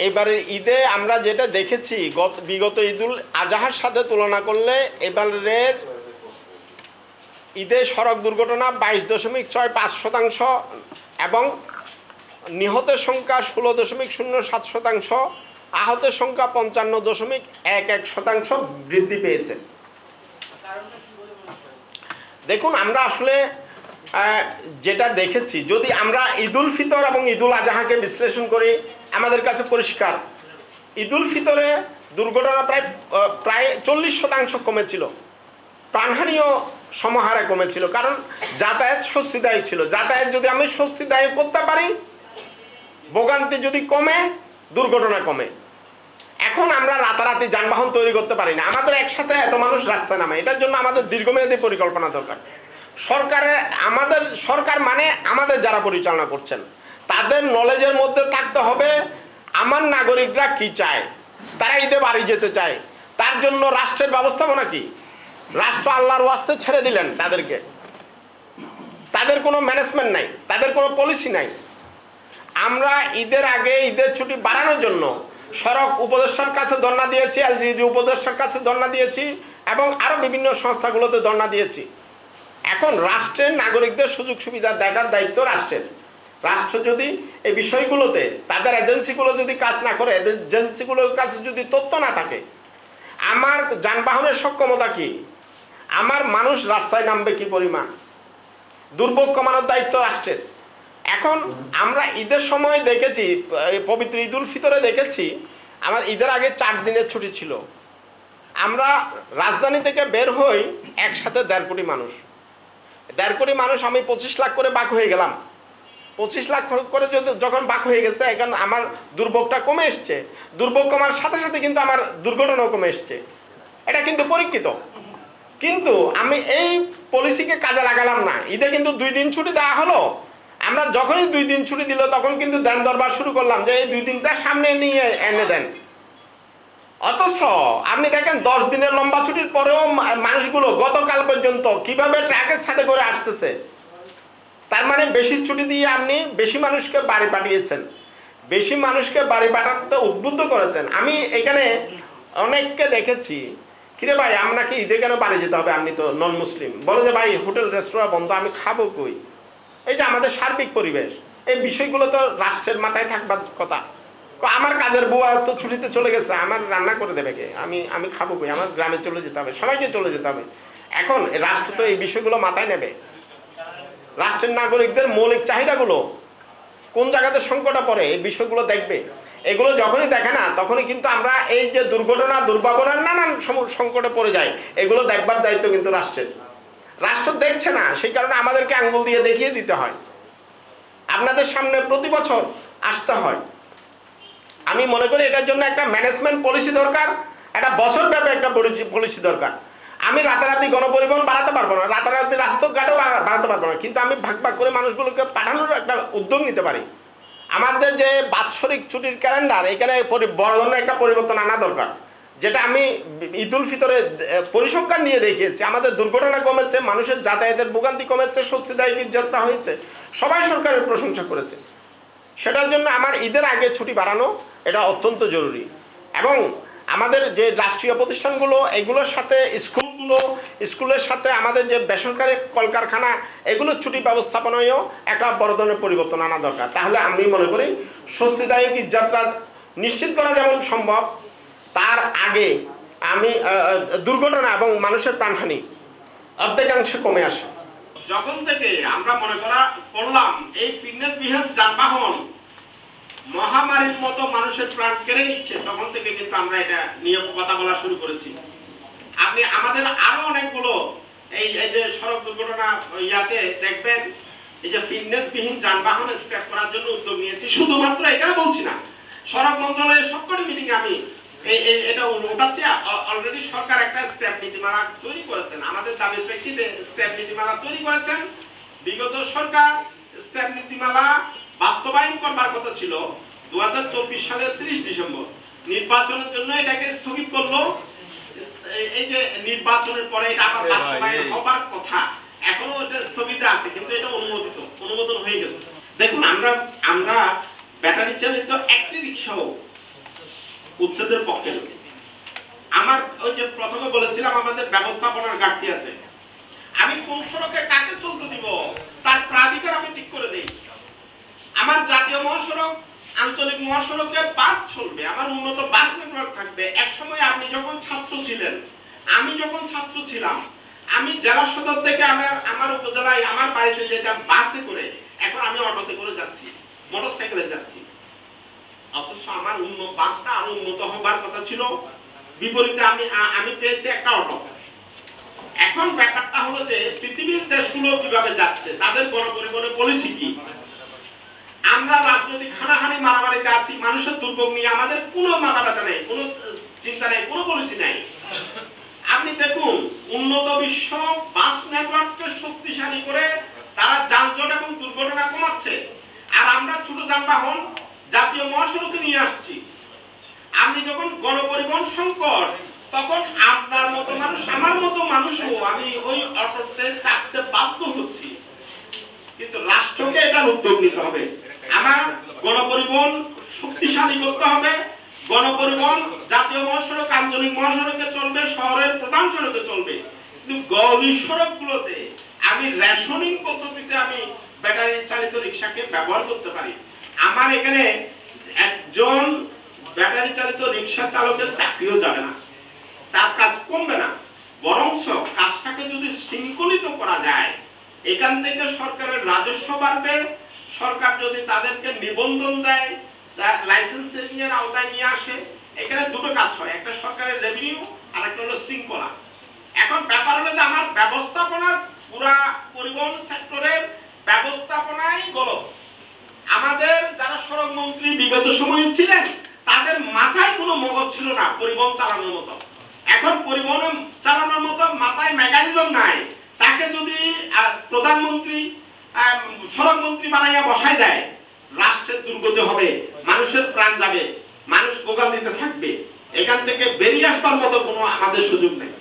এবারের ঈদে আমরা যেটা দেখেছি বিগত ঈদুল আজহার সাথে তুলনা করলে এবারের ঈদে সড়ক দুর্ঘটনা 22.65% এবং নিহতের সংখ্যা 16.07%, আহতের সংখ্যা 55.11% বৃদ্ধি পেয়েছে। দেখুন, আমরা আসলে যেটা দেখেছি, যদি আমরা ঈদুল ফিতর এবং ঈদুল আজহাকে বিশ্লেষণ করি, আমাদের কাছে পরিষ্কার ঈদুল ফিতরে দুর্ঘটনা প্রায় 40% কমেছিল, প্রাণহানিও সমাহারে কমেছিল, কারণ যাতায়াত স্বস্তিদায়ক ছিল। যাতায়াত যদি আমি স্বস্তিদায়ক করতে পারি, ভোগান্তি যদি কমে, দুর্ঘটনা কমে। এখন আমরা রাতারাতি যানবাহন তৈরি করতে পারি না, আমাদের একসাথে এত মানুষ রাস্তায় নামে, এটার জন্য আমাদের দীর্ঘমেয়াদী পরিকল্পনা দরকার। সরকার মানে আমাদের যারা পরিচালনা করছেন, তাদের নলেজের মধ্যে থাকতে হবে আমার নাগরিকরা কি চায়। তারা ঈদে বাড়ি যেতে চায়, তার জন্য রাষ্ট্রের ব্যবস্থাপনা কি? রাষ্ট্র আল্লাহর ওয়াস্তে ছেড়ে দিলেন তাদেরকে, তাদের কোনো ম্যানেজমেন্ট নাই, তাদের কোনো পলিসি নাই। আমরা ঈদের আগে ঈদের ছুটি বাড়ানোর জন্য সড়ক উপদেষ্টার কাছে ধর্ণা দিয়েছি, এলজিইডি উপদেষ্টার কাছে ধর্ণা দিয়েছি এবং আরও বিভিন্ন সংস্থাগুলোতে ধর্ণা দিয়েছি। এখন রাষ্ট্রের নাগরিকদের সুযোগ সুবিধা দেখার দায়িত্ব রাষ্ট্রের। রাষ্ট্র যদি এই বিষয়গুলোতে তাদের এজেন্সিগুলো যদি কাজ না করে, এজেন্সিগুলোর কাছে যদি তথ্য না থাকে, আমার যানবাহনের সক্ষমতা কি, আমার মানুষ রাস্তায় নামবে কি পরিমাণ, দুর্ভোগ কমানোর দায়িত্ব রাষ্ট্রের। এখন আমরা ঈদের সময় দেখেছি, পবিত্র ঈদুল ফিতরে দেখেছি, আমার ঈদের আগে 4 দিনের ছুটি ছিল। আমরা রাজধানী থেকে বের হই একসাথে 1.5 কোটি মানুষ। 1.5 কোটি মানুষ, আমি 25 লাখ করে বাক হয়ে গেলাম। 25 লাখ করে যখন বাক হয়ে গেছে, এখন আমার দুর্ভোগটা কমে এসছে। দুর্ভোগ কমার সাথে সাথে কিন্তু আমার দুর্ঘটনাও কমে এসছে, এটা কিন্তু পরীক্ষিত। কিন্তু আমি এই পলিসিকে কাজে লাগালাম না। ঈদে কিন্তু 2 দিন ছুটি দেওয়া হলো, আমরা যখনই 2 দিন ছুটি দিল তখন কিন্তু দেন দরবার শুরু করলাম যে এই 2 দিনটা সামনে নিয়ে এনে দেন। অথচ আপনি দেখেন 10 দিনের লম্বা ছুটির পরেও মানুষগুলো গতকাল পর্যন্ত কিভাবে ট্রাকের সাথে করে আসতেছে। তার মানে বেশি ছুটি দিয়ে আপনি বেশি মানুষকে বাড়ি পাঠিয়েছেন, বেশি মানুষকে বাড়ি পাঠাতে উদ্বুদ্ধ করেছেন। আমি এখানে অনেককে দেখেছি, কিরে ভাই আপনাকে ঈদে কেন বাড়ি যেতে হবে, আপনি তো নন মুসলিম। বলে যে ভাই হোটেল রেস্তোরাঁ বন্ধ, আমি খাবো কই। এই যে আমাদের সার্বিক পরিবেশ, এই বিষয়গুলো তো রাষ্ট্রের মাথায় থাকবার কথা। আমার কাজের বুয়া তো ছুটিতে চলে গেছে, আমার রান্না করে দেবে কে, আমি খাবো কই, আমার গ্রামে চলে যেতে হবে, সবাইকে চলে যেতে হবে। এখন রাষ্ট্র তো এই বিষয়গুলো মাথায় নেবে। রাষ্ট্রের নাগরিকদের মৌলিক চাহিদাগুলো কোন জায়গাতে সংকটে পড়ে, এই বিষয়গুলো দেখবে। এগুলো যখনই দেখে না, তখনই কিন্তু আমরা এই যে দুর্ঘটনা দুর্ভাবনার নানান সংকটে পড়ে যাই। এগুলো দেখবার দায়িত্ব কিন্তু রাষ্ট্রের। রাষ্ট্র দেখছে না, সেই কারণে আমাদেরকে আঙ্গুল দিয়ে দেখিয়ে দিতে হয়, আপনাদের সামনে প্রতি বছর আসতে হয়। আমি মনে করি এটার জন্য একটা ম্যানেজমেন্ট পলিসি দরকার, একটা বছরব্যাপী একটা পলিসি দরকার। আমি রাতারাতি গণপরিবহন বাড়াতে পারবো না, রাতারাতি রাস্তাঘাটও বাড়াতে পারবো না, কিন্তু আমি ভাগ ভাগ করে মানুষগুলোকে পাঠানোর একটা উদ্যোগ নিতে পারি। আমাদের যে বাৎসরিক ছুটির ক্যালেন্ডার, এখানে বড় ধরনের একটা পরিবর্তন আনা দরকার, যেটা আমি ঈদুল ফিতরে পরিসংখ্যান দিয়ে দেখিয়েছি। আমাদের দুর্ঘটনা কমেছে, মানুষের যাতায়াতের ভোগান্তি কমেছে, স্বস্তিদায়ক যাত্রা হয়েছে, সবাই সরকারের প্রশংসা করেছে। সেটার জন্য আমার ঈদের আগে ছুটি বাড়ানো এটা অত্যন্ত জরুরি। এবং আমাদের যে রাষ্ট্রীয় প্রতিষ্ঠানগুলো, এগুলোর সাথে স্কুলের সাথে আমাদের যে বেসরকারি কলকারখানা, এগুলোর ছুটি ব্যবস্থাপনায়ও একটা বড় ধরনের পরিবর্তন আনা দরকার। তাহলে আমি মনে করি স্বস্তিদায়ক যাত্রা নিশ্চিত করা যেমন সম্ভব, তার আগে আমি দুর্ঘটনা এবং মানুষের প্রাণহানি অর্ধেকাংশে কমে আসে। যখন থেকে আমরা মনে করলাম এই ফিটনেসবিহীন যানবাহন মহামারীর মতো মানুষের প্রাণ কেড়ে নিচ্ছে, তখন থেকে কিন্তু আমরা এটা নিয়ে কথা বলা শুরু করেছি। আপনি আমাদের আরো অনেকগুলো এই যে সড়ক দুর্ঘটনা ইয়াতে দেখবেন, এই যে ফিটনেসবিহীন যানবাহন স্ক্র্যাপ করার জন্য উদ্যোগ নিয়েছি। শুধুমাত্র এখানে বলছি না, সড়ক মন্ত্রণালয়ের সবকটি মিটিং আমি এটা উঠাচ্ছি। অলরেডি সরকার একটা স্ক্র্যাপ নীতিমালা তৈরি করেছেন, আমাদের দাবির প্রেক্ষিতে স্ক্র্যাপ নীতিমালা তৈরি করেছেন। বিগত সরকার স্ক্র্যাপ নীতিমালা বাস্তবায়ন করবার কথা ছিল 2024 সালের 30 ডিসেম্বর, নির্বাচনের জন্য এটাকে স্থগিত করলো। এই যে নির্বাচনের পরে এটা আবার বাস্তবায়ন হবার কথা, এখনো এটা স্থগিত আছে, কিন্তু এটা অনুমোদন হয়ে গেছে। দেখুন, আমরা ব্যাটারি চালিত একটি রিক্সাও উচ্ছেদের পক্ষে নয়। আমার ওই যে প্রথমে বলেছিলাম আমাদের ব্যবস্থাপনার ঘাটতি আছে। আমি কোন সড়কে কাকে চলতে দিব তার প্রাধিকার আমি ঠিক করে দেই। আমার জাতীয় মহাসড়ক, আঞ্চলিক মহাসড়কে বাস চলবে, আমার উন্নত বাস নেটওয়ার্ক থাকবে। এক সময় আপনি যখন ছাত্র ছিলেন, আমি যখন ছাত্র ছিলাম, আমি জেলা সদর থেকে আমার উপজেলায় আমার বাড়িতে যেতাম বাসে করে, এখন আমি অটোতে করে যাচ্ছি, মোটরসাইকেলে যাচ্ছি। অথচ আমার বাসটা আরো উন্নত হবার কথা ছিল, বিপরীতে আমি পেয়েছি একটা অটো। এখন ব্যাপারটা হলো যে পৃথিবীর দেশগুলো কিভাবে যাচ্ছে, তাদের গণপরিবহনের পলিসি কি। আমরা রাজনৈতিক হানাহানি মারামারিতে আছি, মানুষের দুর্ভোগ নিয়ে আমাদের কোনো মাথা ব্যথা নেই, কোনো চিন্তা নেই, কোনো পলিসি নাই। আপনি দেখুন, উন্নত বিশ্ব বাস নেটওয়ার্ককে শক্তিশালী করে তারা যানজট এবং দুর্ঘটনা কমাচ্ছে, আর আমরা ছোট যানবাহন জাতীয় মহাসড়কে নিয়ে আসছি। আপনি যখন গণপরিবহন সংকট, তখন আপনার মতো মানুষ, আমার মতো মানুষও আমি ওই অটোতে চাপতে বাধ্য হচ্ছি। কিন্তু রাষ্ট্রকে এটার উদ্যোগ নিতে হবে। আমার গণপরিবহন শক্তিশালী করতে হবে। গণপরিবহন জাতীয় মহাসড়ক, আঞ্চলিক মহাসড়কে চলবে, শহরের প্রধান সড়কে চলবে, কিন্তু গলি সড়কগুলোতে আমি রেশনিং পদ্ধতিতে আমি ব্যাটারি চালিত রিক্সাকে ব্যবহার করতে পারি। আমার এখানে একজন ব্যাটারি চালিত রিক্সা চালকের চাকরিও যাবে না, তার কাজ কমবে না, বরঞ্চ কাজটাকে যদি শৃঙ্খলিত করা যায়, এখান থেকে সরকারের রাজস্ব বাড়বে। সরকার যদি তাদেরকে নিবন্ধন দেয়, লাইসেন্সিং এর আওতায় নিয়ে আসে, এখানে দুটো কাজ হয়, একটা সরকারের রেভিনিউ আর একটা হলো শৃঙ্খলা। এখন ব্যাপার হলো যে আমার ব্যবস্থাপনার, পুরা পরিবহন সেক্টরের ব্যবস্থাপনাই গলত। আমাদের যারা সড়ক মন্ত্রী বিগত সময়ে ছিলেন, তাদের মাথায় কোনো মগজ ছিল না পরিবহন চালানোর মতো। এখন পরিবহন চালানোর মতো মাথায় মেকানিজম নাই। তাকে যদি প্রধানমন্ত্রী সড়ক মন্ত্রী বানাইয়া বসায় দেয়, রাষ্ট্রের দুর্গতি হবে, মানুষের প্রাণ যাবে, মানুষ ভোগান্তিতে থাকবে, এখান থেকে বেরিয়ে আসবার মতো কোনো আমাদের সুযোগ নেই।